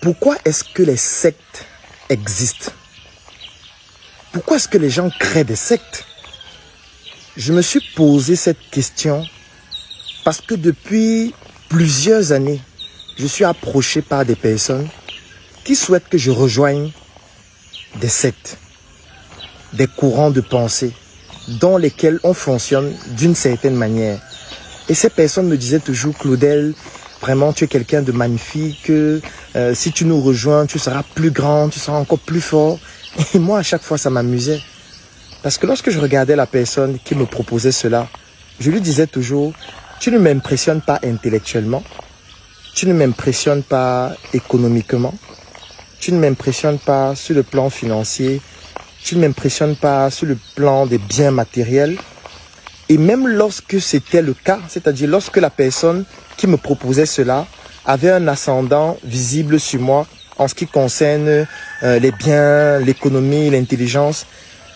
Pourquoi est-ce que les sectes existent? Pourquoi est-ce que les gens créent des sectes? Je me suis posé cette question parce que depuis plusieurs années, je suis approché par des personnes qui souhaitent que je rejoigne des sectes, des courants de pensée dans lesquels on fonctionne d'une certaine manière. Et ces personnes me disaient toujours, Claudel, vraiment tu es quelqu'un de magnifique, si tu nous rejoins, tu seras plus grand, tu seras encore plus fort. Et moi, à chaque fois, ça m'amusait. Parce que lorsque je regardais la personne qui me proposait cela, je lui disais toujours, tu ne m'impressionnes pas intellectuellement, tu ne m'impressionnes pas économiquement, tu ne m'impressionnes pas sur le plan financier, tu ne m'impressionnes pas sur le plan des biens matériels. Et même lorsque c'était le cas, c'est-à-dire lorsque la personne qui me proposait cela avait un ascendant visible sur moi en ce qui concerne les biens, l'économie, l'intelligence,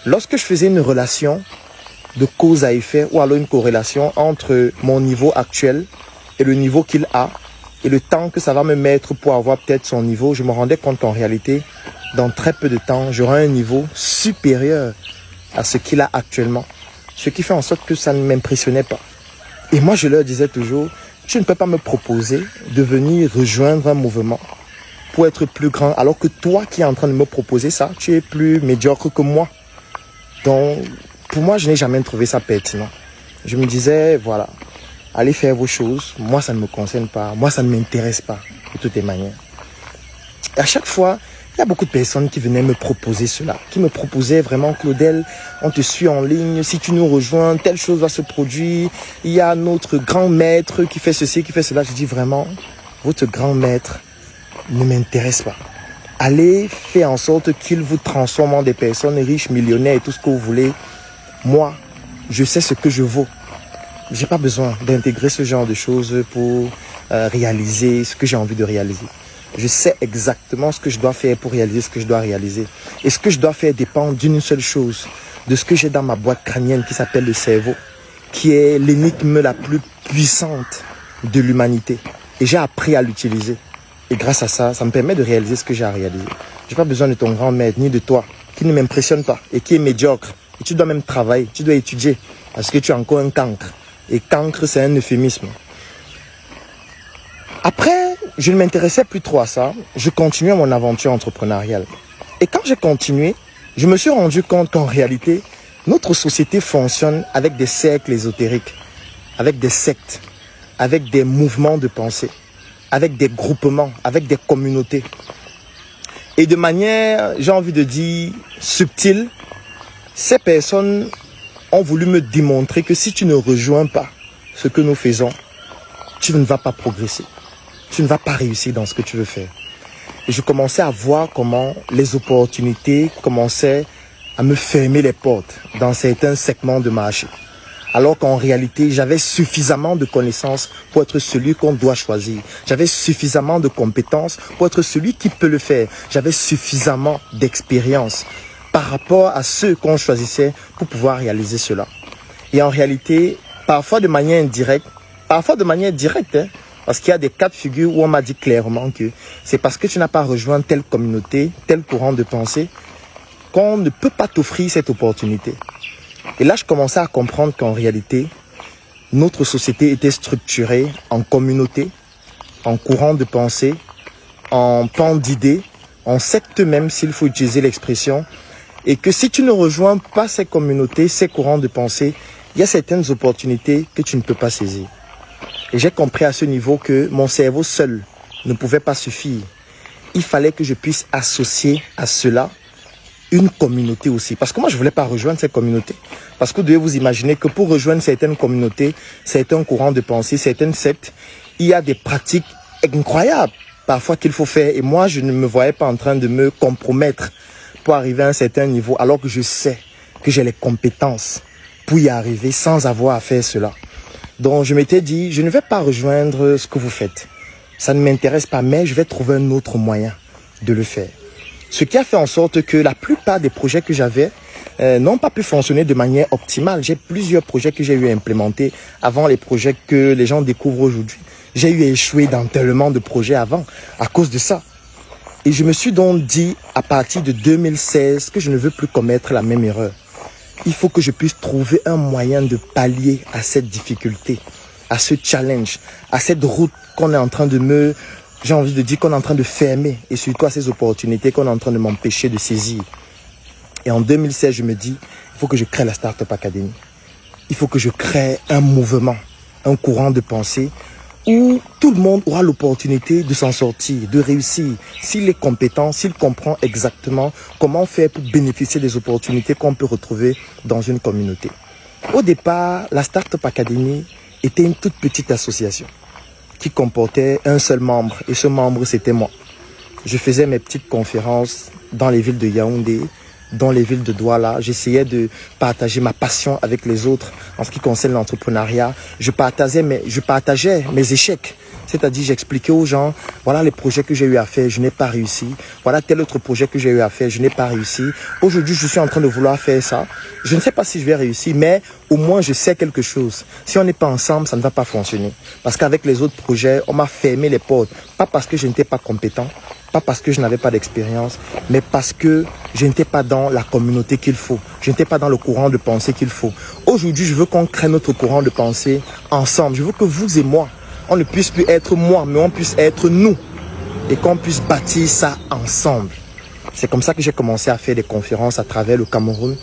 lorsque je faisais une relation de cause à effet ou alors une corrélation entre mon niveau actuel et le niveau qu'il a et le temps que ça va me mettre pour avoir peut-être son niveau, je me rendais compte qu'en réalité, dans très peu de temps, j'aurai un niveau supérieur à ce qu'il a actuellement. Ce qui fait en sorte que ça ne m'impressionnait pas. Et moi, je leur disais toujours, tu ne peux pas me proposer de venir rejoindre un mouvement pour être plus grand, alors que toi qui es en train de me proposer ça, tu es plus médiocre que moi. Donc, pour moi, je n'ai jamais trouvé ça pertinent. Je me disais, voilà, allez faire vos choses. Moi, ça ne me concerne pas. Moi, ça ne m'intéresse pas, de toutes les manières. Et à chaque fois, il y a beaucoup de personnes qui venaient me proposer cela, qui me proposaient vraiment, Claudel, on te suit en ligne, si tu nous rejoins, telle chose va se produire. Il y a notre grand maître qui fait ceci, qui fait cela. Je dis vraiment, votre grand maître ne m'intéresse pas. Allez faire en sorte qu'il vous transforme en des personnes riches, millionnaires et tout ce que vous voulez. Moi, je sais ce que je vaux. J'ai pas besoin d'intégrer ce genre de choses pour réaliser ce que j'ai envie de réaliser. Je sais exactement ce que je dois faire pour réaliser ce que je dois réaliser. Et ce que je dois faire dépend d'une seule chose, de ce que j'ai dans ma boîte crânienne qui s'appelle le cerveau, qui est l'énigme la plus puissante de l'humanité. Et j'ai appris à l'utiliser. Et grâce à ça, ça me permet de réaliser ce que j'ai à réaliser. Je n'ai pas besoin de ton grand maître, ni de toi, qui ne m'impressionne pas et qui est médiocre. Et tu dois même travailler, tu dois étudier, parce que tu as encore un cancre. Et cancre, c'est un euphémisme. Après, je ne m'intéressais plus trop à ça. Je continuais mon aventure entrepreneuriale. Et quand j'ai continué, je me suis rendu compte qu'en réalité, notre société fonctionne avec des cercles ésotériques, avec des sectes, avec des mouvements de pensée, avec des groupements, avec des communautés. Et de manière, j'ai envie de dire, subtile, ces personnes ont voulu me démontrer que si tu ne rejoins pas ce que nous faisons, tu ne vas pas progresser. Tu ne vas pas réussir dans ce que tu veux faire. Et je commençais à voir comment les opportunités commençaient à me fermer les portes dans certains segments de marché. Alors qu'en réalité, j'avais suffisamment de connaissances pour être celui qu'on doit choisir. J'avais suffisamment de compétences pour être celui qui peut le faire. J'avais suffisamment d'expérience par rapport à ceux qu'on choisissait pour pouvoir réaliser cela. Et en réalité, parfois de manière indirecte, parfois de manière directe, parce qu'il y a des cas de figure où on m'a dit clairement que c'est parce que tu n'as pas rejoint telle communauté, tel courant de pensée, qu'on ne peut pas t'offrir cette opportunité. Et là, je commençais à comprendre qu'en réalité, notre société était structurée en communauté, en courant de pensée, en pan d'idées, en secte même, s'il faut utiliser l'expression, et que si tu ne rejoins pas ces communautés, ces courants de pensée, il y a certaines opportunités que tu ne peux pas saisir. Et j'ai compris à ce niveau que mon cerveau seul ne pouvait pas suffire. Il fallait que je puisse associer à cela une communauté aussi. Parce que moi, je ne voulais pas rejoindre cette communauté. Parce que vous devez vous imaginer que pour rejoindre certaines communautés, certains courants de pensée, certaines sectes, il y a des pratiques incroyables parfois qu'il faut faire. Et moi, je ne me voyais pas en train de me compromettre pour arriver à un certain niveau, alors que je sais que j'ai les compétences pour y arriver sans avoir à faire cela. Donc, je m'étais dit, je ne vais pas rejoindre ce que vous faites. Ça ne m'intéresse pas, mais je vais trouver un autre moyen de le faire. Ce qui a fait en sorte que la plupart des projets que j'avais n'ont pas pu fonctionner de manière optimale. J'ai plusieurs projets que j'ai eu à implémenter avant les projets que les gens découvrent aujourd'hui. J'ai eu à échouer dans tellement de projets avant à cause de ça. Et je me suis donc dit, à partir de 2016, que je ne veux plus commettre la même erreur. Il faut que je puisse trouver un moyen de pallier à cette difficulté, à ce challenge, à cette route qu'on est en train de j'ai envie de dire qu'on est en train de fermer, et surtout à ces opportunités qu'on est en train de m'empêcher de saisir. Et en 2016, je me dis, il faut que je crée la Startup Academy. Il faut que je crée un mouvement, un courant de pensée où tout le monde aura l'opportunité de s'en sortir, de réussir, s'il est compétent, s'il comprend exactement comment faire pour bénéficier des opportunités qu'on peut retrouver dans une communauté. Au départ, la Startup Academy était une toute petite association qui comportait un seul membre, et ce membre, c'était moi. Je faisais mes petites conférences dans les villes de Yaoundé, dans les villes de Douala. J'essayais de partager ma passion avec les autres en ce qui concerne l'entrepreneuriat. Je partageais mes échecs. C'est-à-dire, j'expliquais aux gens, voilà les projets que j'ai eu à faire, je n'ai pas réussi. Voilà tel autre projet que j'ai eu à faire, je n'ai pas réussi. Aujourd'hui, je suis en train de vouloir faire ça. Je ne sais pas si je vais réussir, mais au moins, je sais quelque chose. Si on n'est pas ensemble, ça ne va pas fonctionner. Parce qu'avec les autres projets, on m'a fermé les portes. Pas parce que je n'étais pas compétent, pas parce que je n'avais pas d'expérience, mais parce que je n'étais pas dans la communauté qu'il faut. Je n'étais pas dans le courant de pensée qu'il faut. Aujourd'hui, je veux qu'on crée notre courant de pensée ensemble. Je veux que vous et moi, on ne puisse plus être moi, mais on puisse être nous. Et qu'on puisse bâtir ça ensemble. C'est comme ça que j'ai commencé à faire des conférences à travers le Cameroun.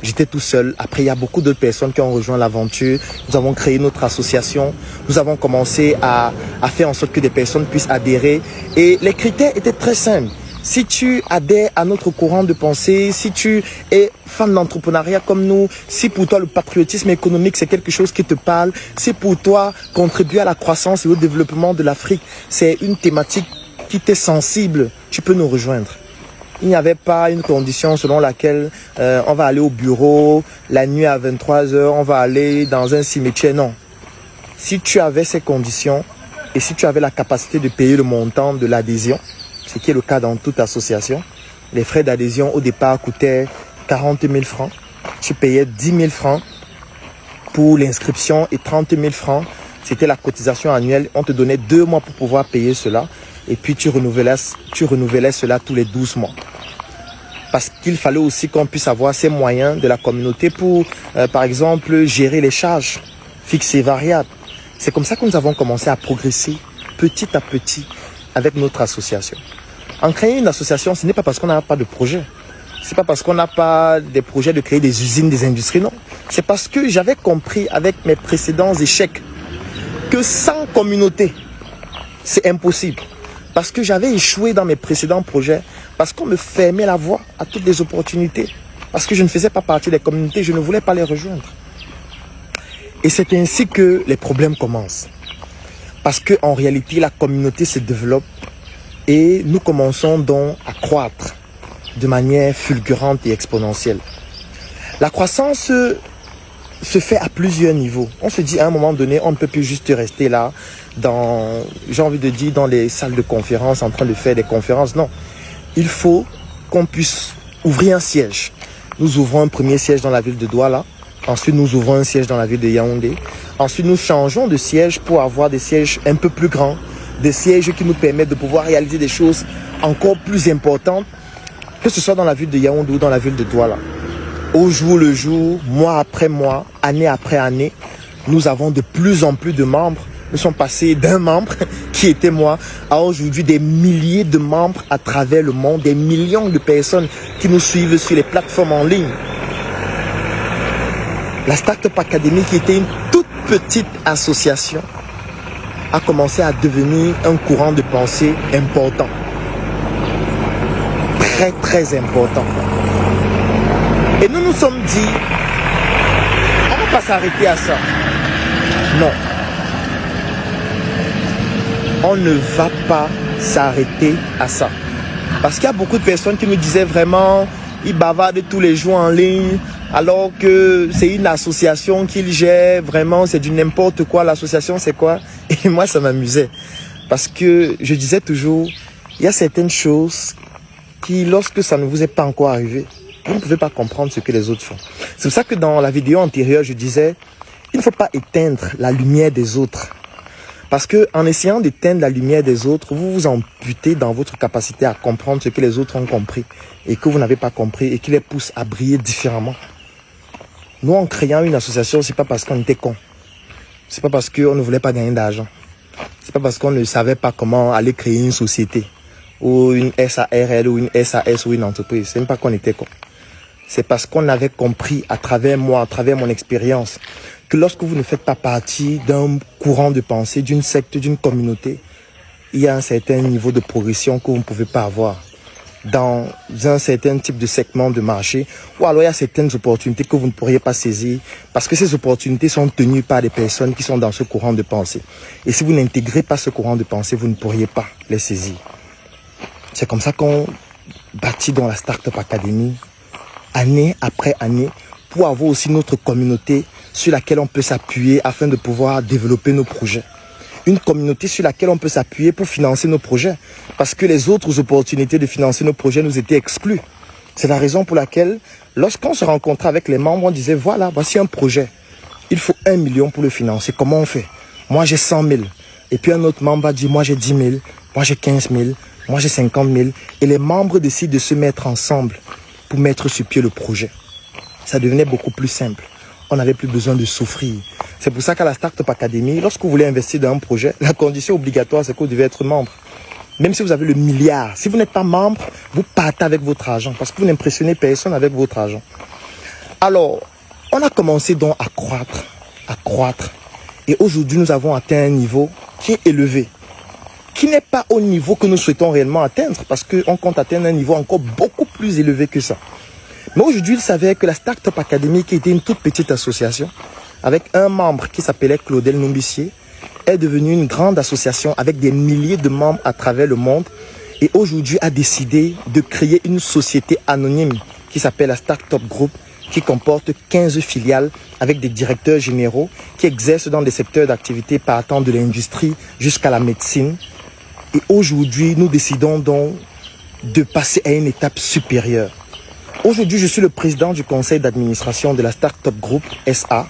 J'étais tout seul. Après, il y a beaucoup d'autres personnes qui ont rejoint l'aventure. Nous avons créé notre association. Nous avons commencé à faire en sorte que des personnes puissent adhérer. Et les critères étaient très simples. Si tu adhères à notre courant de pensée, si tu es fan d'entrepreneuriat comme nous, si pour toi le patriotisme économique c'est quelque chose qui te parle, si pour toi contribuer à la croissance et au développement de l'Afrique c'est une thématique qui t'est sensible, tu peux nous rejoindre. Il n'y avait pas une condition selon laquelle on va aller au bureau, la nuit à 23 h, on va aller dans un cimetière. Non. Si tu avais ces conditions et si tu avais la capacité de payer le montant de l'adhésion, ce qui est le cas dans toute association, les frais d'adhésion au départ coûtaient 40 000 francs. Tu payais 10 000 francs pour l'inscription et 30 000 francs, c'était la cotisation annuelle. On te donnait 2 mois pour pouvoir payer cela et puis tu renouvelais cela tous les 12 mois. Parce qu'il fallait aussi qu'on puisse avoir ces moyens de la communauté pour, par exemple, gérer les charges fixes et variables. C'est comme ça que nous avons commencé à progresser petit à petit avec notre association. En créant une association, ce n'est pas parce qu'on n'a pas de projet. C'est pas parce qu'on n'a pas des projets de créer des usines, des industries, non. C'est parce que j'avais compris avec mes précédents échecs que sans communauté, c'est impossible. Parce que j'avais échoué dans mes précédents projets, parce qu'on me fermait la voie à toutes les opportunités, parce que je ne faisais pas partie des communautés, je ne voulais pas les rejoindre. Et c'est ainsi que les problèmes commencent. Parce qu'en réalité, la communauté se développe et nous commençons donc à croître de manière fulgurante et exponentielle. La croissance se fait à plusieurs niveaux. On se dit à un moment donné, on ne peut plus juste rester là, j'ai envie de dire, dans les salles de conférence en train de faire des conférences. Non, il faut qu'on puisse ouvrir un siège. Nous ouvrons un premier siège dans la ville de Douala. Ensuite, nous ouvrons un siège dans la ville de Yaoundé. Ensuite, nous changeons de siège pour avoir des sièges un peu plus grands. Des sièges qui nous permettent de pouvoir réaliser des choses encore plus importantes, que ce soit dans la ville de Yaoundé ou dans la ville de Douala. Au jour le jour, mois après mois, année après année, nous avons de plus en plus de membres. Nous sommes passés d'un membre, qui était moi, à aujourd'hui des milliers de membres à travers le monde, des millions de personnes qui nous suivent sur les plateformes en ligne. La Startup Academy, qui était une toute petite association, a commencé à devenir un courant de pensée important. Très, très important. Et nous nous sommes dit, on ne va pas s'arrêter à ça. Non. On ne va pas s'arrêter à ça. Parce qu'il y a beaucoup de personnes qui me disaient vraiment, ils bavardent tous les jours en ligne, alors que c'est une association qu'ils gèrent, vraiment, c'est du n'importe quoi. L'association, c'est quoi? Et moi, ça m'amusait. Parce que je disais toujours, il y a certaines choses qui, lorsque ça ne vous est pas encore arrivé, vous ne pouvez pas comprendre ce que les autres font. C'est pour ça que dans la vidéo antérieure, je disais, il ne faut pas éteindre la lumière des autres. Parce que en essayant d'éteindre la lumière des autres, vous vous amputez dans votre capacité à comprendre ce que les autres ont compris et que vous n'avez pas compris et qui les pousse à briller différemment. Nous, en créant une association, c'est pas parce qu'on était cons. C'est pas parce qu'on ne voulait pas gagner d'argent. C'est pas parce qu'on ne savait pas comment aller créer une société ou une SARL ou une SAS ou une entreprise. C'est même pas qu'on était cons. C'est parce qu'on avait compris à travers moi, à travers mon expérience, que lorsque vous ne faites pas partie d'un courant de pensée, d'une secte, d'une communauté, il y a un certain niveau de progression que vous ne pouvez pas avoir dans un certain type de segment de marché, ou alors il y a certaines opportunités que vous ne pourriez pas saisir parce que ces opportunités sont tenues par des personnes qui sont dans ce courant de pensée. Et si vous n'intégrez pas ce courant de pensée, vous ne pourriez pas les saisir. C'est comme ça qu'on bâtit dans la Startup Academy, année après année, pour avoir aussi notre communauté sur laquelle on peut s'appuyer afin de pouvoir développer nos projets. Une communauté sur laquelle on peut s'appuyer pour financer nos projets. Parce que les autres opportunités de financer nos projets nous étaient exclues. C'est la raison pour laquelle, lorsqu'on se rencontrait avec les membres, on disait, voilà, voici un projet. Il faut 1 million pour le financer. Comment on fait? Moi, j'ai 100 000. Et puis un autre membre va dire, moi, j'ai 10 000. Moi, j'ai 15 000. Moi, j'ai 50 000. Et les membres décident de se mettre ensemble pour mettre sur pied le projet. Ça devenait beaucoup plus simple. On n'avait plus besoin de souffrir. C'est pour ça qu'à la Startup Academy, lorsque vous voulez investir dans un projet, la condition obligatoire, c'est que vous devez être membre. Même si vous avez le milliard, si vous n'êtes pas membre, vous partez avec votre argent parce que vous n'impressionnez personne avec votre argent. Alors, on a commencé donc à croître. Et aujourd'hui, nous avons atteint un niveau qui est élevé, qui n'est pas au niveau que nous souhaitons réellement atteindre parce qu'on compte atteindre un niveau encore beaucoup plus élevé que ça. Mais aujourd'hui, il s'avère que la Startup Academy, qui était une toute petite association, avec un membre qui s'appelait Claudel Numbissier, est devenue une grande association avec des milliers de membres à travers le monde et aujourd'hui a décidé de créer une société anonyme qui s'appelle la Startup Group, qui comporte 15 filiales avec des directeurs généraux qui exercent dans des secteurs d'activité partant de l'industrie jusqu'à la médecine. Et aujourd'hui, nous décidons donc de passer à une étape supérieure. Aujourd'hui, je suis le président du conseil d'administration de la Startup Group SA.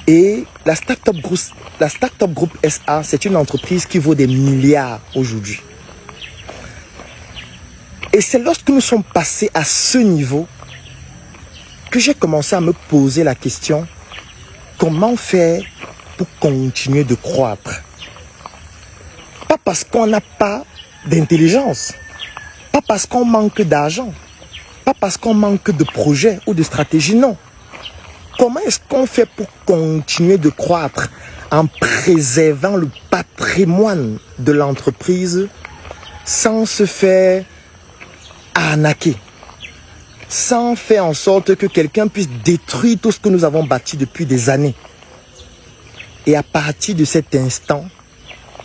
Et la Startup Group SA, c'est une entreprise qui vaut des milliards aujourd'hui. Et c'est lorsque nous sommes passés à ce niveau que j'ai commencé à me poser la question, comment faire pour continuer de croître? Pas parce qu'on n'a pas d'intelligence, pas parce qu'on manque d'argent, pas parce qu'on manque de projets ou de stratégie, non. Comment est-ce qu'on fait pour continuer de croître en préservant le patrimoine de l'entreprise sans se faire arnaquer, sans faire en sorte que quelqu'un puisse détruire tout ce que nous avons bâti depuis des années? Et à partir de cet instant,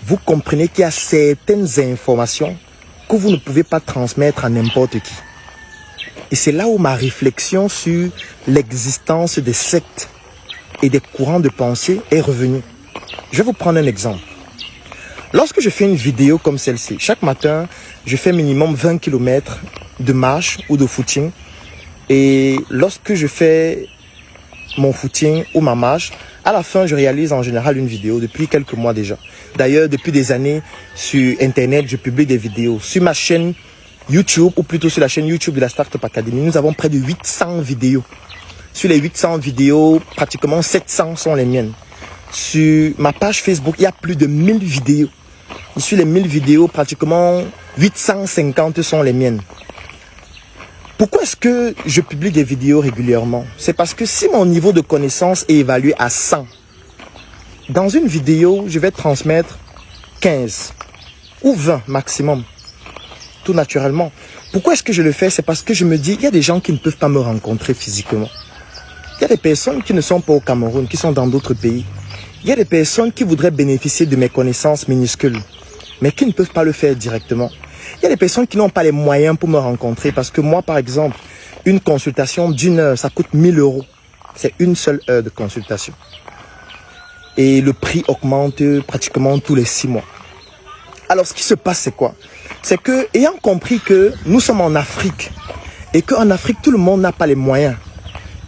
vous comprenez qu'il y a certaines informations que vous ne pouvez pas transmettre à n'importe qui. Et c'est là où ma réflexion sur l'existence des sectes et des courants de pensée est revenue. Je vais vous prendre un exemple. Lorsque je fais une vidéo comme celle-ci, chaque matin, je fais minimum 20 km de marche ou de footing. Et lorsque je fais mon footing ou ma marche, à la fin, je réalise en général une vidéo depuis quelques mois déjà. D'ailleurs, depuis des années, sur Internet, je publie des vidéos. Sur ma chaîne YouTube, ou plutôt sur la chaîne YouTube de la Startup Academy, nous avons près de 800 vidéos. Sur les 800 vidéos, pratiquement 700 sont les miennes. Sur ma page Facebook, il y a plus de 1000 vidéos. Et sur les 1000 vidéos, pratiquement 850 sont les miennes. Pourquoi est-ce que je publie des vidéos régulièrement? C'est parce que si mon niveau de connaissance est évalué à 100, dans une vidéo, je vais transmettre 15 ou 20 maximum. Tout naturellement. Pourquoi est-ce que je le fais? C'est parce que je me dis, il y a des gens qui ne peuvent pas me rencontrer physiquement. Il y a des personnes qui ne sont pas au Cameroun, qui sont dans d'autres pays. Il y a des personnes qui voudraient bénéficier de mes connaissances minuscules, mais qui ne peuvent pas le faire directement. Il y a des personnes qui n'ont pas les moyens pour me rencontrer parce que moi, par exemple, une consultation d'1 heure, ça coûte 1 000 €. C'est une seule heure de consultation. Et le prix augmente pratiquement tous les 6 mois. Alors, ce qui se passe, c'est quoi? C'est que, ayant compris que nous sommes en Afrique et qu'en Afrique, tout le monde n'a pas les moyens,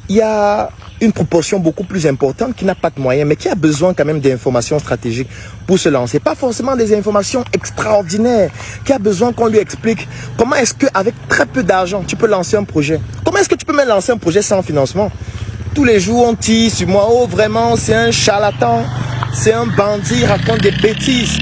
il y a une proportion beaucoup plus importante qui n'a pas de moyens, mais qui a besoin quand même d'informations stratégiques pour se lancer. Pas forcément des informations extraordinaires, qui a besoin qu'on lui explique comment est-ce qu'avec très peu d'argent, tu peux lancer un projet. Comment est-ce que tu peux même lancer un projet sans financement? Tous les jours, on tire sur moi, oh vraiment, c'est un charlatan, c'est un bandit, il raconte des bêtises.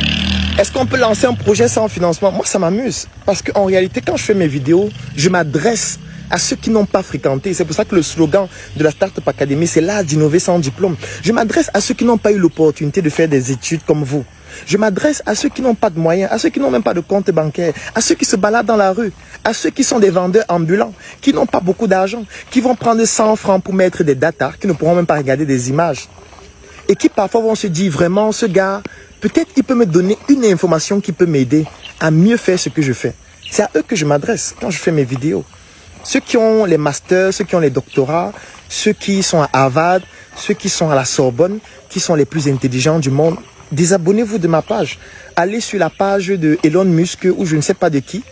Est-ce qu'on peut lancer un projet sans financement? Moi, ça m'amuse. Parce qu'en réalité, quand je fais mes vidéos, je m'adresse à ceux qui n'ont pas fréquenté. C'est pour ça que le slogan de la Startup Academy, c'est l'art d'innover sans diplôme. Je m'adresse à ceux qui n'ont pas eu l'opportunité de faire des études comme vous. Je m'adresse à ceux qui n'ont pas de moyens, à ceux qui n'ont même pas de compte bancaire, à ceux qui se baladent dans la rue, à ceux qui sont des vendeurs ambulants, qui n'ont pas beaucoup d'argent, qui vont prendre 100 francs pour mettre des datas, qui ne pourront même pas regarder des images. Et qui parfois vont se dire vraiment, ce gars, peut-être il peut me donner une information qui peut m'aider à mieux faire ce que je fais. C'est à eux que je m'adresse quand je fais mes vidéos. Ceux qui ont les masters, ceux qui ont les doctorats, ceux qui sont à Harvard, ceux qui sont à la Sorbonne, qui sont les plus intelligents du monde, désabonnez-vous de ma page. Allez sur la page de Elon Musk ou je ne sais pas de qui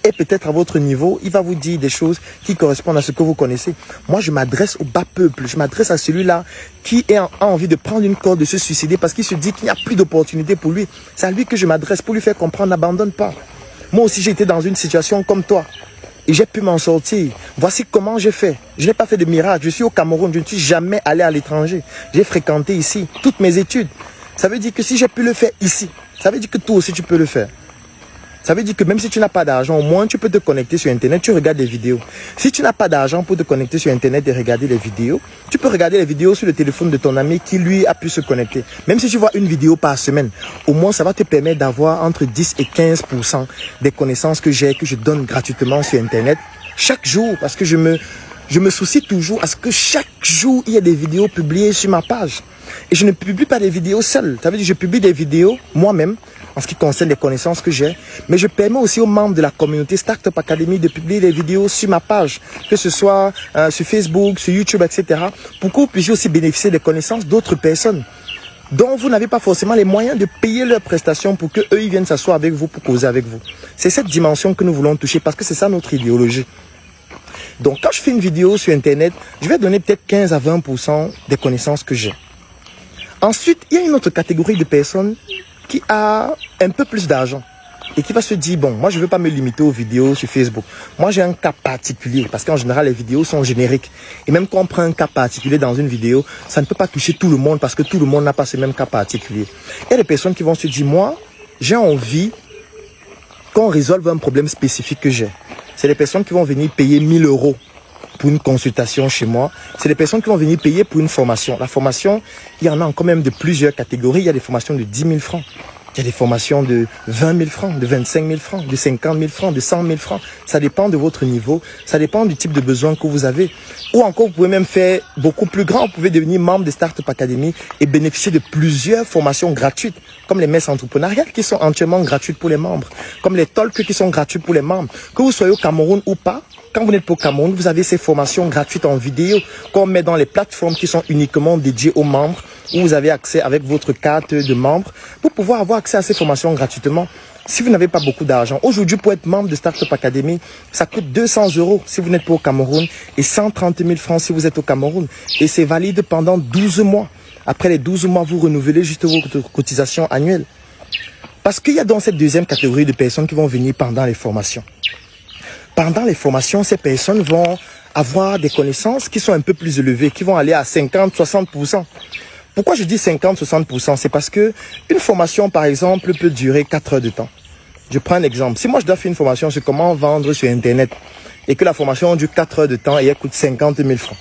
est peut-être à votre niveau, il va vous dire des choses qui correspondent à ce que vous connaissez. Moi, je m'adresse au bas peuple, je m'adresse à celui-là qui a envie de prendre une corde, de se suicider parce qu'il se dit qu'il n'y a plus d'opportunité pour lui. C'est à lui que je m'adresse pour lui faire comprendre, n'abandonne pas. Moi aussi, j'ai été dans une situation comme toi et j'ai pu m'en sortir. Voici comment j'ai fait. Je n'ai pas fait de miracle. Je suis au Cameroun, je ne suis jamais allé à l'étranger. J'ai fréquenté ici toutes mes études. Ça veut dire que si j'ai pu le faire ici, ça veut dire que toi aussi tu peux le faire. Ça veut dire que même si tu n'as pas d'argent, au moins tu peux te connecter sur Internet, tu regardes des vidéos. Si tu n'as pas d'argent pour te connecter sur Internet et regarder les vidéos, tu peux regarder les vidéos sur le téléphone de ton ami qui lui a pu se connecter. Même si tu vois une vidéo par semaine, au moins ça va te permettre d'avoir entre 10 et 15% des connaissances que j'ai, que je donne gratuitement sur Internet chaque jour. Parce que je me soucie toujours à ce que chaque jour il y ait des vidéos publiées sur ma page. Et je ne publie pas des vidéos seules. Ça veut dire que je publie des vidéos moi-même en ce qui concerne les connaissances que j'ai. Mais je permets aussi aux membres de la communauté Startup Academy de publier des vidéos sur ma page, que ce soit sur Facebook, sur YouTube, etc. Pour que vous puissiez aussi bénéficier des connaissances d'autres personnes dont vous n'avez pas forcément les moyens de payer leurs prestations pour qu'eux, ils viennent s'asseoir avec vous, pour causer avec vous. C'est cette dimension que nous voulons toucher parce que c'est ça notre idéologie. Donc quand je fais une vidéo sur Internet, je vais donner peut-être 15 à 20% des connaissances que j'ai. Ensuite, il y a une autre catégorie de personnes qui a un peu plus d'argent et qui va se dire, bon, moi je ne veux pas me limiter aux vidéos sur Facebook. Moi j'ai un cas particulier parce qu'en général les vidéos sont génériques. Et même quand on prend un cas particulier dans une vidéo, ça ne peut pas toucher tout le monde parce que tout le monde n'a pas ce même cas particulier. Il y a des personnes qui vont se dire, moi j'ai envie qu'on résolve un problème spécifique que j'ai. C'est des personnes qui vont venir payer 1 000 € pour une consultation chez moi. C'est des personnes qui vont venir payer pour une formation. La formation, il y en a quand même de plusieurs catégories. Il y a des formations de 10 000 francs. Il y a des formations de 20 000 francs, de 25 000 francs, de 50 000 francs, de 100 000 francs. Ça dépend de votre niveau. Ça dépend du type de besoin que vous avez. Ou encore, vous pouvez même faire beaucoup plus grand. Vous pouvez devenir membre de Startup Academy et bénéficier de plusieurs formations gratuites, comme les messes entrepreneuriales qui sont entièrement gratuites pour les membres, comme les talks qui sont gratuits pour les membres. Que vous soyez au Cameroun ou pas, quand vous n'êtes pas au Cameroun, vous avez ces formations gratuites en vidéo qu'on met dans les plateformes qui sont uniquement dédiées aux membres, où vous avez accès avec votre carte de membre pour pouvoir avoir accès à ces formations gratuitement. Si vous n'avez pas beaucoup d'argent, aujourd'hui pour être membre de Startup Academy, ça coûte 200 € si vous n'êtes pas au Cameroun et 130 000 francs si vous êtes au Cameroun. Et c'est valide pendant 12 mois. Après les 12 mois, vous renouvelez juste votre cotisation annuelle. Parce qu'il y a dans cette deuxième catégorie de personnes qui vont venir pendant les formations. Pendant les formations, ces personnes vont avoir des connaissances qui sont un peu plus élevées, qui vont aller à 50-60%. Pourquoi je dis 50-60%? C'est parce que une formation, par exemple, peut durer 4 heures de temps. Je prends un exemple. Si moi, je dois faire une formation sur comment vendre sur Internet et que la formation dure 4 heures de temps et elle coûte 50 000 francs,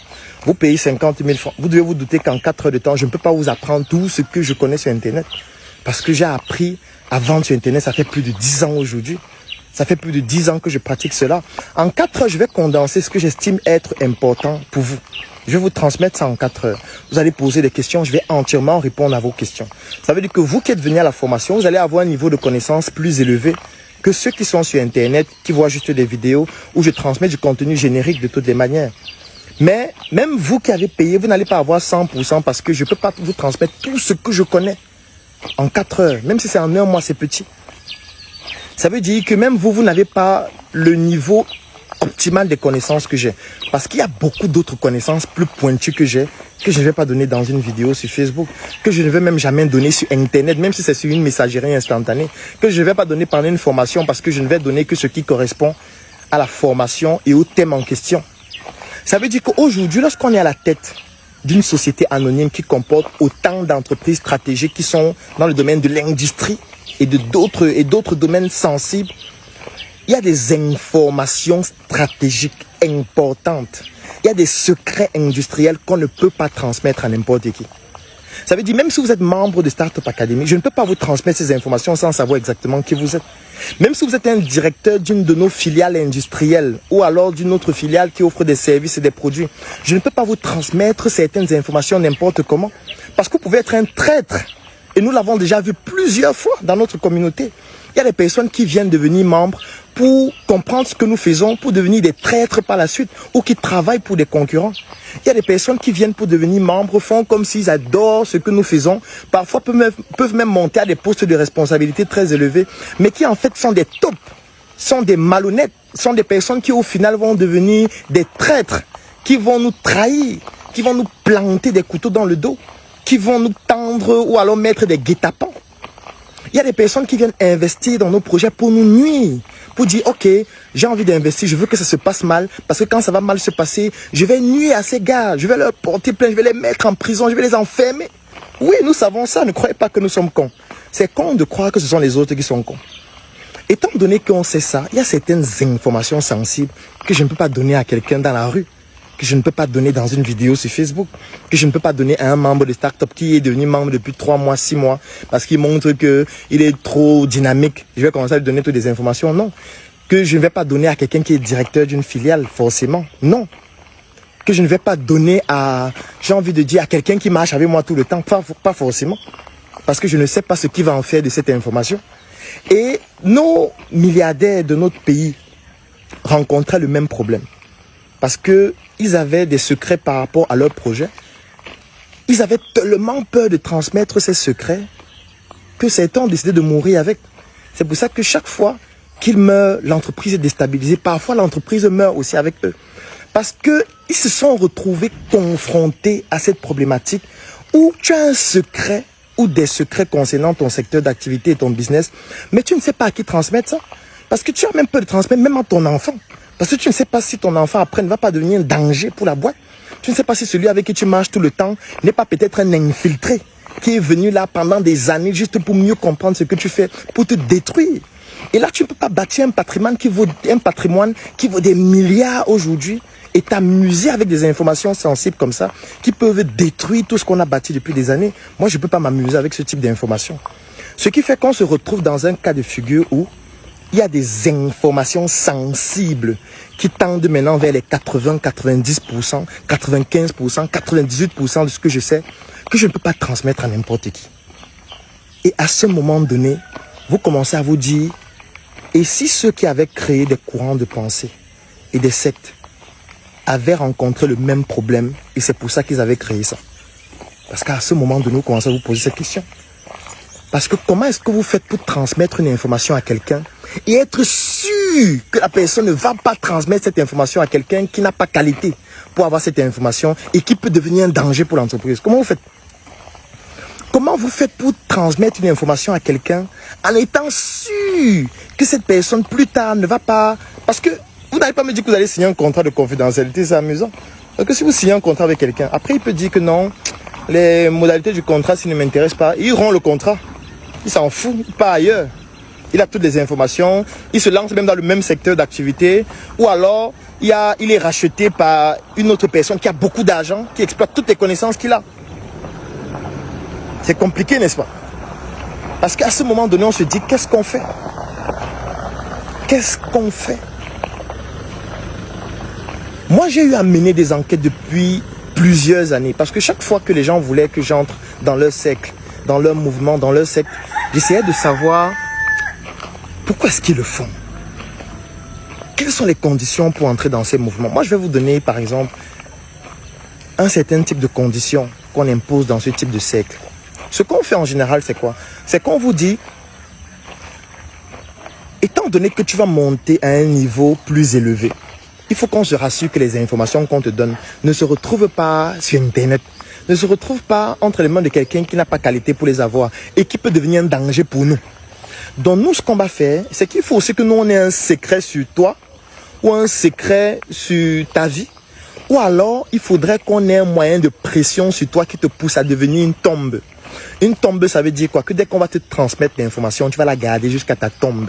vous payez 50 000 francs. Vous devez vous douter qu'en 4 heures de temps, je ne peux pas vous apprendre tout ce que je connais sur Internet. Parce que j'ai appris à vendre sur Internet, ça fait plus de 10 ans aujourd'hui. Ça fait plus de 10 ans que je pratique cela. En 4 heures, je vais condenser ce que j'estime être important pour vous. Je vais vous transmettre ça en 4 heures. Vous allez poser des questions, je vais entièrement répondre à vos questions. Ça veut dire que vous qui êtes venu à la formation, vous allez avoir un niveau de connaissance plus élevé que ceux qui sont sur Internet, qui voient juste des vidéos où je transmets du contenu générique de toutes les manières. Mais même vous qui avez payé, vous n'allez pas avoir 100% parce que je ne peux pas vous transmettre tout ce que je connais en 4 heures. Même si c'est en 1 mois, c'est petit. Ça veut dire que même vous n'avez pas le niveau optimale des connaissances que j'ai. Parce qu'il y a beaucoup d'autres connaissances plus pointues que j'ai, que je ne vais pas donner dans une vidéo sur Facebook, que je ne vais même jamais donner sur Internet, même si c'est sur une messagerie instantanée, que je ne vais pas donner pendant une formation parce que je ne vais donner que ce qui correspond à la formation et au thème en question. Ça veut dire qu'aujourd'hui, lorsqu'on est à la tête d'une société anonyme qui comporte autant d'entreprises stratégiques qui sont dans le domaine de l'industrie et d'autres domaines sensibles, il y a des informations stratégiques importantes. Il y a des secrets industriels qu'on ne peut pas transmettre à n'importe qui. Ça veut dire, même si vous êtes membre de Startup Academy, je ne peux pas vous transmettre ces informations sans savoir exactement qui vous êtes. Même si vous êtes un directeur d'une de nos filiales industrielles ou alors d'une autre filiale qui offre des services et des produits, je ne peux pas vous transmettre certaines informations n'importe comment. Parce que vous pouvez être un traître. Et nous l'avons déjà vu plusieurs fois dans notre communauté. Il y a des personnes qui viennent devenir membres pour comprendre ce que nous faisons, pour devenir des traîtres par la suite, ou qui travaillent pour des concurrents. Il y a des personnes qui viennent pour devenir membres, font comme s'ils adorent ce que nous faisons, parfois peuvent même monter à des postes de responsabilité très élevés, mais qui en fait sont des taupes, sont des malhonnêtes, sont des personnes qui au final vont devenir des traîtres, qui vont nous trahir, qui vont nous planter des couteaux dans le dos, qui vont nous tendre ou alors mettre des guet-apens. Il y a des personnes qui viennent investir dans nos projets pour nous nuire, pour dire, ok, j'ai envie d'investir, je veux que ça se passe mal, parce que quand ça va mal se passer, je vais nuire à ces gars, je vais leur porter plainte, je vais les mettre en prison, je vais les enfermer. Oui, nous savons ça, ne croyez pas que nous sommes cons. C'est con de croire que ce sont les autres qui sont cons. Étant donné qu'on sait ça, il y a certaines informations sensibles que je ne peux pas donner à quelqu'un dans la rue, que je ne peux pas donner dans une vidéo sur Facebook, que je ne peux pas donner à un membre de start-up qui est devenu membre depuis 3 mois, 6 mois, parce qu'il montre qu'il est trop dynamique. Je vais commencer à lui donner toutes des informations. Non. Que je ne vais pas donner à quelqu'un qui est directeur d'une filiale, forcément. Non. Que je ne vais pas donner à, j'ai envie de dire, à quelqu'un qui marche avec moi tout le temps. Pas forcément. Parce que je ne sais pas ce qu'il va en faire de cette information. Et nos milliardaires de notre pays rencontraient le même problème. Parce qu'ils avaient des secrets par rapport à leur projet. Ils avaient tellement peur de transmettre ces secrets que certains ont décidé de mourir avec. C'est pour ça que chaque fois qu'ils meurent, l'entreprise est déstabilisée. Parfois, l'entreprise meurt aussi avec eux. Parce qu'ils se sont retrouvés confrontés à cette problématique où tu as un secret ou des secrets concernant ton secteur d'activité et ton business, mais tu ne sais pas à qui transmettre ça. Parce que tu as même peur de transmettre même à ton enfant. Parce que tu ne sais pas si ton enfant après ne va pas devenir un danger pour la boîte. Tu ne sais pas si celui avec qui tu marches tout le temps n'est pas peut-être un infiltré qui est venu là pendant des années juste pour mieux comprendre ce que tu fais, pour te détruire. Et là, tu ne peux pas bâtir un patrimoine qui vaut des milliards aujourd'hui et t'amuser avec des informations sensibles comme ça qui peuvent détruire tout ce qu'on a bâti depuis des années. Moi, je ne peux pas m'amuser avec ce type d'informations. Ce qui fait qu'on se retrouve dans un cas de figure où il y a des informations sensibles qui tendent maintenant vers les 80, 90%, 95%, 98% de ce que je sais, que je ne peux pas transmettre à n'importe qui. Et à ce moment donné, vous commencez à vous dire, et si ceux qui avaient créé des courants de pensée et des sectes avaient rencontré le même problème, et c'est pour ça qu'ils avaient créé ça. Parce qu'à ce moment donné, vous commencez à vous poser cette question. Parce que comment est-ce que vous faites pour transmettre une information à quelqu'un et être sûr que la personne ne va pas transmettre cette information à quelqu'un qui n'a pas qualité pour avoir cette information et qui peut devenir un danger pour l'entreprise? Comment vous faites? Comment vous faites pour transmettre une information à quelqu'un en étant sûr que cette personne plus tard ne va pas... Parce que vous n'allez pas me dire que vous allez signer un contrat de confidentialité, c'est amusant. Parce que si vous signez un contrat avec quelqu'un, après il peut dire que non, les modalités du contrat, s'il ne m'intéresse pas, il rompt le contrat. Il s'en fout, il part ailleurs. Il a toutes les informations, il se lance même dans le même secteur d'activité, ou alors il est racheté par une autre personne qui a beaucoup d'argent, qui exploite toutes les connaissances qu'il a. C'est compliqué, n'est-ce pas? Parce qu'à ce moment donné, on se dit, qu'est-ce qu'on fait? Qu'est-ce qu'on fait? Moi, j'ai eu à mener des enquêtes depuis plusieurs années, parce que chaque fois que les gens voulaient que j'entre dans leur cercle, dans leur mouvement, dans leur secte, j'essayais de savoir pourquoi est-ce qu'ils le font. Quelles sont les conditions pour entrer dans ces mouvements? Moi, je vais vous donner, par exemple, un certain type de conditions qu'on impose dans ce type de cercle. Ce qu'on fait en général, c'est quoi? C'est qu'on vous dit, étant donné que tu vas monter à un niveau plus élevé, il faut qu'on se rassure que les informations qu'on te donne ne se retrouvent pas sur Internet, ne se retrouvent pas entre les mains de quelqu'un qui n'a pas qualité pour les avoir et qui peut devenir un danger pour nous. Donc nous, ce qu'on va faire, c'est qu'il faut aussi que nous, on ait un secret sur toi ou un secret sur ta vie. Ou alors, il faudrait qu'on ait un moyen de pression sur toi qui te pousse à devenir une tombe. Une tombe, ça veut dire quoi? Que dès qu'on va te transmettre l'information, tu vas la garder jusqu'à ta tombe.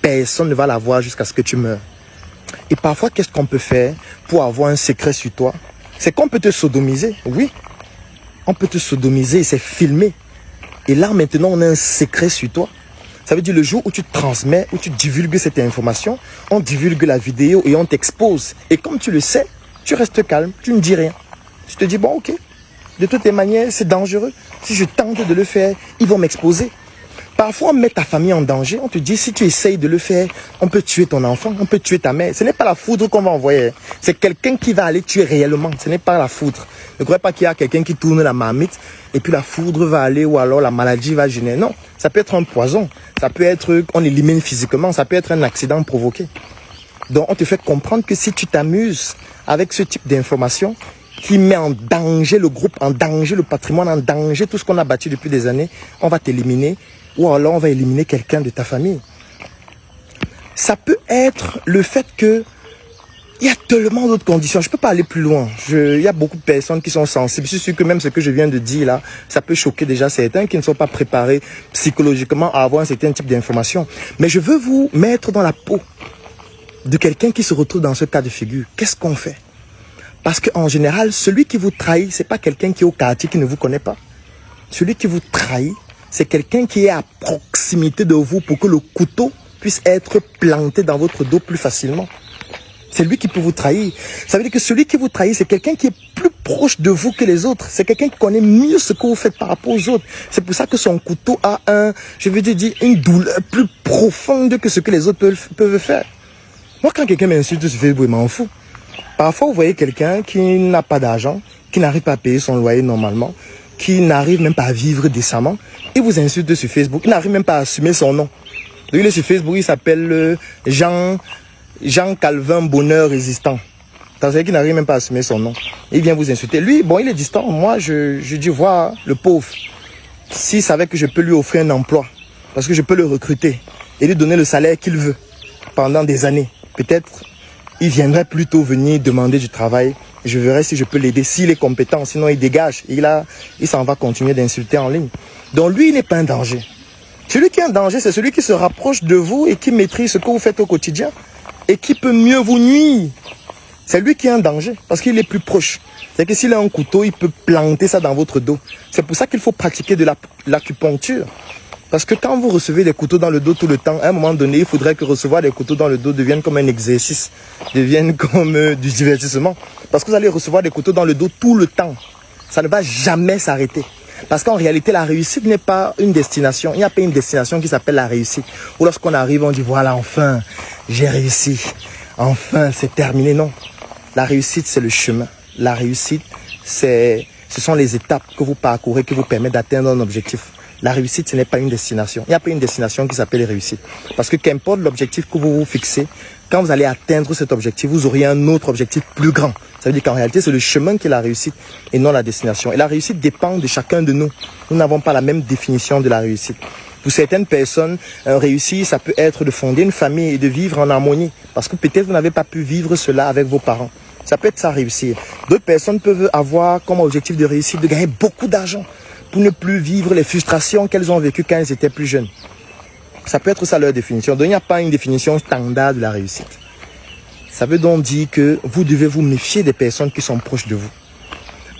Personne ne va la voir jusqu'à ce que tu meurs. Et parfois, qu'est-ce qu'on peut faire pour avoir un secret sur toi? C'est qu'on peut te sodomiser, oui. On peut te sodomiser, c'est filmé. Et là, maintenant, on a un secret sur toi. Ça veut dire le jour où tu transmets, où tu divulgues cette information, on divulgue la vidéo et on t'expose. Et comme tu le sais, tu restes calme, tu ne dis rien. Tu te dis, bon, ok, de toutes les manières, c'est dangereux. Si je tente de le faire, ils vont m'exposer. Parfois, on met ta famille en danger. On te dit, si tu essayes de le faire, on peut tuer ton enfant, on peut tuer ta mère. Ce n'est pas la foudre qu'on va envoyer. C'est quelqu'un qui va aller tuer réellement. Ce n'est pas la foudre. Ne croyez pas qu'il y a quelqu'un qui tourne la marmite et puis la foudre va aller ou alors la maladie va gêner. Non, ça peut être un poison. Ça peut être, on élimine physiquement. Ça peut être un accident provoqué. Donc, on te fait comprendre que si tu t'amuses avec ce type d'information qui met en danger le groupe, en danger le patrimoine, en danger tout ce qu'on a bâti depuis des années, on va t'éliminer. Ou alors on va éliminer quelqu'un de ta famille. Ça peut être le fait que il y a tellement d'autres conditions. Je ne peux pas aller plus loin. Il y a beaucoup de personnes qui sont sensibles. Je suis sûr que même ce que je viens de dire là, ça peut choquer déjà certains qui ne sont pas préparés psychologiquement à avoir un certain type d'information. Mais je veux vous mettre dans la peau de quelqu'un qui se retrouve dans ce cas de figure. Qu'est-ce qu'on fait? Parce qu'en général, celui qui vous trahit, c'est pas quelqu'un qui est au quartier, qui ne vous connaît pas. Celui qui vous trahit, c'est quelqu'un qui est à proximité de vous pour que le couteau puisse être planté dans votre dos plus facilement. C'est lui qui peut vous trahir. Ça veut dire que celui qui vous trahit, c'est quelqu'un qui est plus proche de vous que les autres. C'est quelqu'un qui connaît mieux ce que vous faites par rapport aux autres. C'est pour ça que son couteau a une douleur plus profonde que ce que les autres peuvent faire. Moi, quand quelqu'un m'insulte sur Facebook, je m'en fous. Parfois, vous voyez quelqu'un qui n'a pas d'argent, qui n'arrive pas à payer son loyer normalement, qui n'arrive même pas à vivre décemment, il vous insulte sur Facebook, il n'arrive même pas à assumer son nom. Donc il est sur Facebook, il s'appelle Jean Calvin Bonheur Résistant. C'est-à-dire qu'il n'arrive même pas à assumer son nom. Il vient vous insulter. Lui, bon, il est distant. Moi, je dis, voir le pauvre, s'il savait que je peux lui offrir un emploi, parce que je peux le recruter et lui donner le salaire qu'il veut pendant des années, peut-être il viendrait plutôt venir demander du travail. Je verrai si je peux l'aider, s'il est compétent, sinon il dégage. Il s'en va continuer d'insulter en ligne. Donc lui, il n'est pas un danger. Celui qui est un danger, c'est celui qui se rapproche de vous et qui maîtrise ce que vous faites au quotidien et qui peut mieux vous nuire. C'est lui qui est un danger parce qu'il est plus proche. C'est que s'il a un couteau, il peut planter ça dans votre dos. C'est pour ça qu'il faut pratiquer de l'acupuncture. Parce que quand vous recevez des couteaux dans le dos tout le temps, à un moment donné, il faudrait que recevoir des couteaux dans le dos devienne comme un exercice, devienne comme du divertissement. Parce que vous allez recevoir des couteaux dans le dos tout le temps. Ça ne va jamais s'arrêter. Parce qu'en réalité, la réussite n'est pas une destination. Il n'y a pas une destination qui s'appelle la réussite. Ou lorsqu'on arrive, on dit voilà, enfin, j'ai réussi. Enfin, c'est terminé. Non. La réussite, c'est le chemin. La réussite, ce sont les étapes que vous parcourez qui vous permettent d'atteindre un objectif. La réussite, ce n'est pas une destination. Il n'y a pas une destination qui s'appelle réussite. Parce que qu'importe l'objectif que vous vous fixez, quand vous allez atteindre cet objectif, vous aurez un autre objectif plus grand. Ça veut dire qu'en réalité, c'est le chemin qui est la réussite et non la destination. Et la réussite dépend de chacun de nous. Nous n'avons pas la même définition de la réussite. Pour certaines personnes, réussir, ça peut être de fonder une famille et de vivre en harmonie. Parce que peut-être vous n'avez pas pu vivre cela avec vos parents. Ça peut être ça, réussir. D'autres personnes peuvent avoir comme objectif de réussir de gagner beaucoup d'argent pour ne plus vivre les frustrations qu'elles ont vécues quand elles étaient plus jeunes. Ça peut être ça leur définition. Donc il n'y a pas une définition standard de la réussite. Ça veut donc dire que vous devez vous méfier des personnes qui sont proches de vous.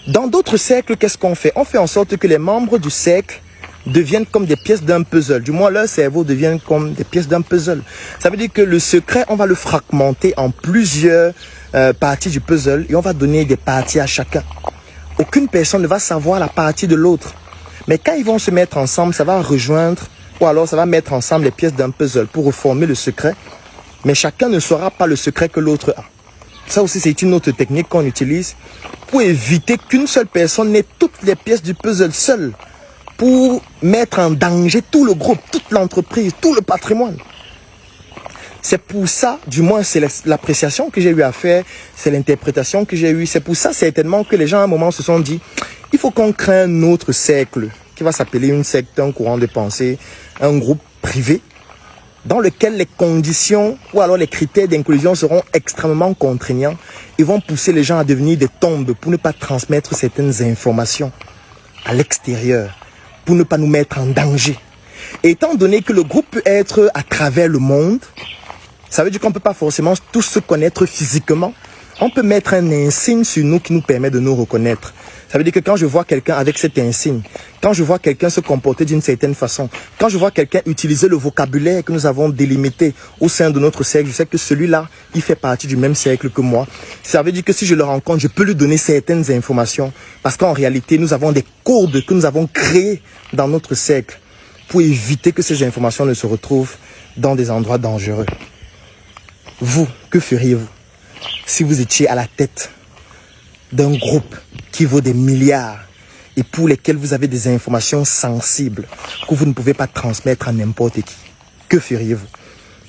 Dans d'autres cercles, qu'est-ce qu'on fait? On fait en sorte que les membres du cercle deviennent comme des pièces d'un puzzle. Du moins, leur cerveau devient comme des pièces d'un puzzle. Ça veut dire que le secret, on va le fragmenter en plusieurs parties du puzzle et on va donner des parties à chacun. Aucune personne ne va savoir la partie de l'autre. Mais quand ils vont se mettre ensemble, ça va rejoindre, ou alors ça va mettre ensemble les pièces d'un puzzle pour reformer le secret. Mais chacun ne saura pas le secret que l'autre a. Ça aussi, c'est une autre technique qu'on utilise pour éviter qu'une seule personne n'ait toutes les pièces du puzzle seule, pour mettre en danger tout le groupe, toute l'entreprise, tout le patrimoine. C'est pour ça, du moins c'est l'appréciation que j'ai eu à faire, c'est l'interprétation que j'ai eue. C'est pour ça certainement que les gens à un moment se sont dit, il faut qu'on crée un autre cercle qui va s'appeler une secte, un courant de pensée, un groupe privé, dans lequel les conditions ou alors les critères d'inclusion seront extrêmement contraignants et vont pousser les gens à devenir des tombes pour ne pas transmettre certaines informations à l'extérieur, pour ne pas nous mettre en danger. Et étant donné que le groupe peut être à travers le monde, ça veut dire qu'on ne peut pas forcément tous se connaître physiquement. On peut mettre un insigne sur nous qui nous permet de nous reconnaître. Ça veut dire que quand je vois quelqu'un avec cet insigne, quand je vois quelqu'un se comporter d'une certaine façon, quand je vois quelqu'un utiliser le vocabulaire que nous avons délimité au sein de notre cercle, je sais que celui-là, il fait partie du même cercle que moi. Ça veut dire que si je le rencontre, je peux lui donner certaines informations. Parce qu'en réalité, nous avons des codes que nous avons créés dans notre cercle pour éviter que ces informations ne se retrouvent dans des endroits dangereux. Vous, que feriez-vous si vous étiez à la tête d'un groupe qui vaut des milliards et pour lesquels vous avez des informations sensibles que vous ne pouvez pas transmettre à n'importe qui? Que feriez-vous?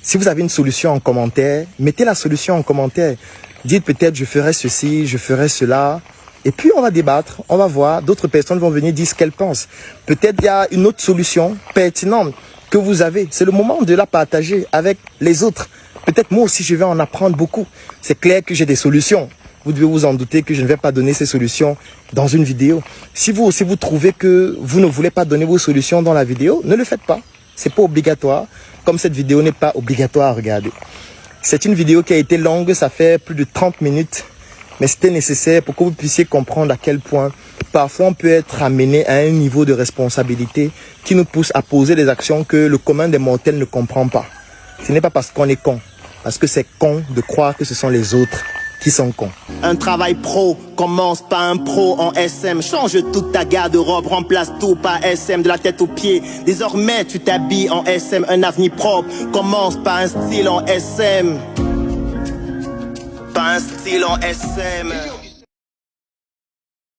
Si vous avez une solution en commentaire, mettez la solution en commentaire. Dites peut-être je ferai ceci, je ferai cela. Et puis on va débattre, on va voir. D'autres personnes vont venir dire ce qu'elles pensent. Peut-être il y a une autre solution pertinente que vous avez. C'est le moment de la partager avec les autres. Peut-être moi aussi je vais en apprendre beaucoup. C'est clair que j'ai des solutions. Vous devez vous en douter que je ne vais pas donner ces solutions dans une vidéo. Si vous aussi vous trouvez que vous ne voulez pas donner vos solutions dans la vidéo, ne le faites pas. C'est pas obligatoire. Comme cette vidéo n'est pas obligatoire à regarder. C'est une vidéo qui a été longue, ça fait plus de 30 minutes. Mais c'était nécessaire pour que vous puissiez comprendre à quel point parfois on peut être amené à un niveau de responsabilité qui nous pousse à poser des actions que le commun des mortels ne comprend pas. Ce n'est pas parce qu'on est con, parce que c'est con de croire que ce sont les autres qui sont cons. Un travail pro commence par un pro en SM. Change toute ta garde-robe, remplace tout par SM de la tête aux pieds. Désormais tu t'habilles en SM, un avenir propre commence par un style en SM. Pas un style en SM.